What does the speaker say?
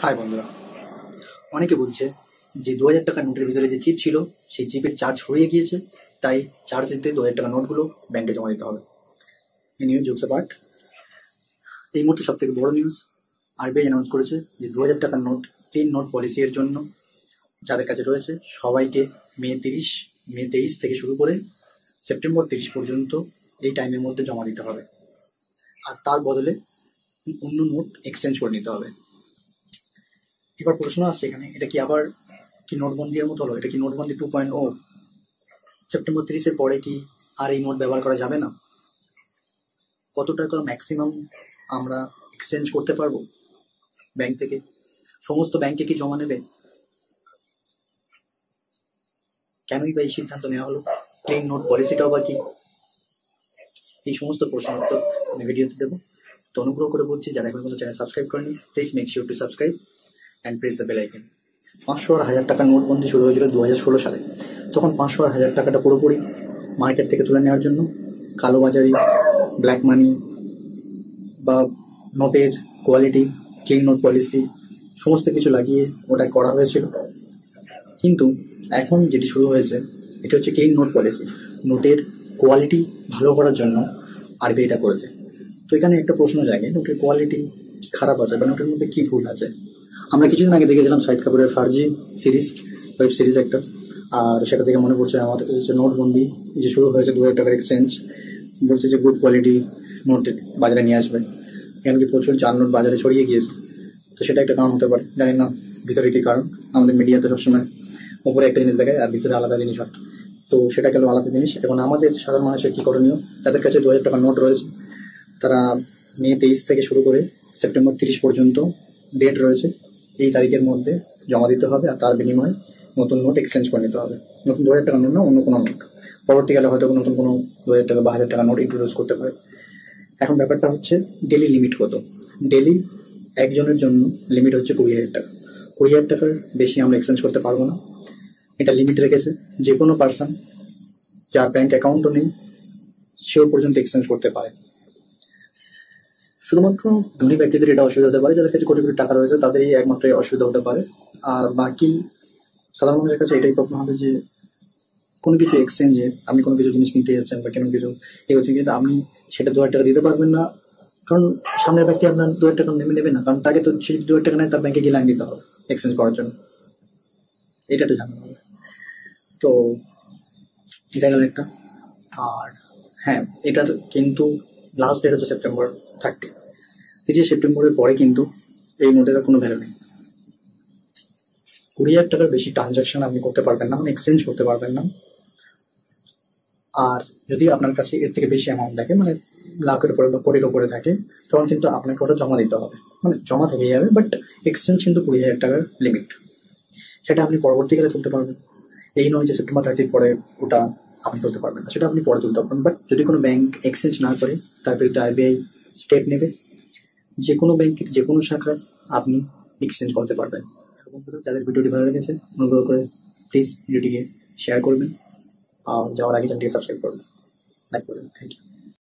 High বন্ধুরা, অনেকে বলছে যে 2000 টাকার নোটের ভিতরে যে চিপ ছিল সেই চিপের চার্জ ফুরিয়ে গিয়েছে, তাই চার্জ দিতে 2000 টাকার নোটগুলো ব্যাংকে জমা দিতে হবে। এই নিউজ জোকস পার্ট। এই মুহূর্তে সব থেকে বড় নিউজ, আরবিআই অ্যানাউন্স করেছে যে 2000 টাকার নোট ক্লিন নোট পলিসি এর জন্য যাদের কাছে রয়েছে সবাইকে মে 23 থেকে শুরু করে সেপ্টেম্বর 30 পর্যন্ত এই টাইমের মধ্যে জমা দিতে হবে, আর তার বদলে অন্য নোট এক্সচেঞ্জ করে নিতে হবে। এবার প্রশ্ন আসছে এখানে, এটা কি আবার কি নোটবন্দির মতো হলো? এটা কি নোটবন্দি 2.0? সেপ্টেম্বর 30-এর পরে কি আর এই নোট ব্যবহার করা যাবে না? কত টাকা ম্যাক্সিমাম আমরা এক্সচেঞ্জ করতে পারবো ব্যাংক থেকে? সমস্ত ব্যাংকে কি জমা নেবে? কেনই বা এই সিদ্ধান্ত নেওয়া হলো? ক্লিন নোট পলিসিটাও বা কি? এই সমস্ত প্রশ্নের উত্তর আমি ভিডিওতে দেবো। তো অনুগ্রহ করে বলছি, যারা এখন পর্যন্ত চ্যানেল সাবস্ক্রাইব করেনি, please make sure to subscribe and press the bell icon. 500 আর 1000 টাকার নোটবন্দি শুরু হয়েছিল 2016 সালে। তখন 500 আর 1000 টাকাটা পুরোপুরি মার্কেট থেকে তুলে নেওয়ার জন্য কালোবাজারি, ব্ল্যাক মানি বা নোটের কোয়ালিটি, ক্লিন নোট পলিসি সমস্ত কিছু লাগিয়ে ওটা করা হয়েছিল। কিন্তু এখন যেটি শুরু হয়েছে এটা হচ্ছে ক্লিন নোট পলিসি। নোটের কোয়ালিটি ভালো করার জন্য আরবিআই এটা করেছে। তো এখানে একটা প্রশ্ন জাগে, নোটের কোয়ালিটি কি খারাপ আছে বা নোটের মধ্যে কি ভুল আছে? আমরা কিছুদিন আগে দেখেছিলাম শাহিদ কাপুরের ফার্জি সিরিজ, ওয়েব সিরিজ একটা, আর সেটা থেকে মনে পড়ছে আমার এই যে নোটবন্দি যে শুরু হয়েছে 2000 টাকার এক্সচেঞ্জ, বলছে যে গুড কোয়ালিটি নোট বাজারে নিয়ে আসবে। এমনকি প্রচুর জাল নোট বাজারে ছড়িয়ে গিয়েছে। তো সেটা একটা কারণ হতে পারে, জানি না ভিতরে কি কারণ। আমাদের মিডিয়াতে সবসময় উপরে একটা জিনিস দেখায় আর ভিতরে আলাদা জিনিস হয়, তো সেটা গেল আলাদা জিনিস। এখন আমাদের সাধারণ মানুষের কি করণীয়? তাদের কাছে 2000 টাকার নোট রয়েছে, তারা মে 23 থেকে শুরু করে সেপ্টেম্বর 30 পর্যন্ত ডেট রয়েছে, এই তারিখের মধ্যে জমা দিতে হবে, আর তার বিনিময়ে নতুন নোট এক্সচেঞ্জ করে নিতে হবে। নতুন 2000 টাকার নোট না, অন্য কোনো নোট। পরবর্তীকালে হয়তো নতুন কোনো 2000 টাকা বা 1000 টাকার নোট ইন্ট্রোডিউস করতে পারে। এখন ব্যাপারটা হচ্ছে ডেলি লিমিট কত? ডেলি একজনের জন্য লিমিট হচ্ছে 20,000 টাকা। 20,000 টাকার বেশি আমরা এক্সচেঞ্জ করতে পারবো না, এটা লিমিট রেখেছে। যে কোনো পার্সন যার ব্যাংক অ্যাকাউন্টও নেই সেও পর্যন্ত এক্সচেঞ্জ করতে পারে। শুধুমাত্র ধনী ব্যক্তিদের এটা অসুবিধা হতে পারে, যাদের কাছে কোটি কোটি টাকা রয়েছে তাদেরই একমাত্র অসুবিধা হতে পারে। আর বাকি সাধারণ মানুষের কাছে এটাই প্রবলেম হবে যে কোনো কিছু এক্সচেঞ্জে আপনি কোনো কিছু জিনিস কিনতে যাচ্ছেন বা কোনো কিছু হচ্ছে, কিন্তু আপনি সেটা 2000 টাকা দিতে পারবেন না, কারণ সামনের ব্যক্তি আপনার 2000 টাকা নেবে না, কারণ তাকে তো সে 2000 টাকা নেয় তার ব্যাংকে গিয়ে লাইন দিতে হবে এক্সচেঞ্জ করার জন্য। এটা তো জানানো হবে। তো এটা গেল একটা। আর হ্যাঁ, এটার কিন্তু লাস্ট ডেট হচ্ছে সেপ্টেম্বর 30। এই যে সেপ্টেম্বরের পরে কিন্তু এই নোটের কোনো ভ্যালু নেই। 20,000 টাকার বেশি ট্রানজাকশন আপনি করতে পারবেন না, মানে এক্সচেঞ্জ করতে পারবেন না। আর যদি আপনার কাছে এর থেকে বেশি অ্যামাউন্ট থাকে, মানে লাখের উপরে বা কোটির উপরে থাকে, তখন কিন্তু আপনাকে ওটা জমা দিতে হবে, মানে জমা থেকে যাবে, বাট এক্সচেঞ্জ কিন্তু 20,000 টাকার লিমিট। সেটা আপনি পরবর্তীকালে তুলতে পারবেন। এই নয় যে সেপ্টেম্বর 30 পরে ওটা আপনি তুলতে পারবেন না, সেটা আপনি পরে তুলতে পারবেন। বাট যদি কোনো ব্যাংক এক্সচেঞ্জ না করে তার বিরুদ্ধে আরবিআই স্টেপ নেবে। যে কোনো ব্যাংকের যে কোনো শাখায় আপনি এক্সচেঞ্জ করতে পারবেন। যাদের ভিডিওটি ভালো লেগেছে অনুগ্রহ করে প্লিজ ভিডিওটিকে শেয়ার করবেন, আর যাওয়ার আগে চ্যানেলটিকে সাবস্ক্রাইব করবেন, লাইক করবেন। Thank you.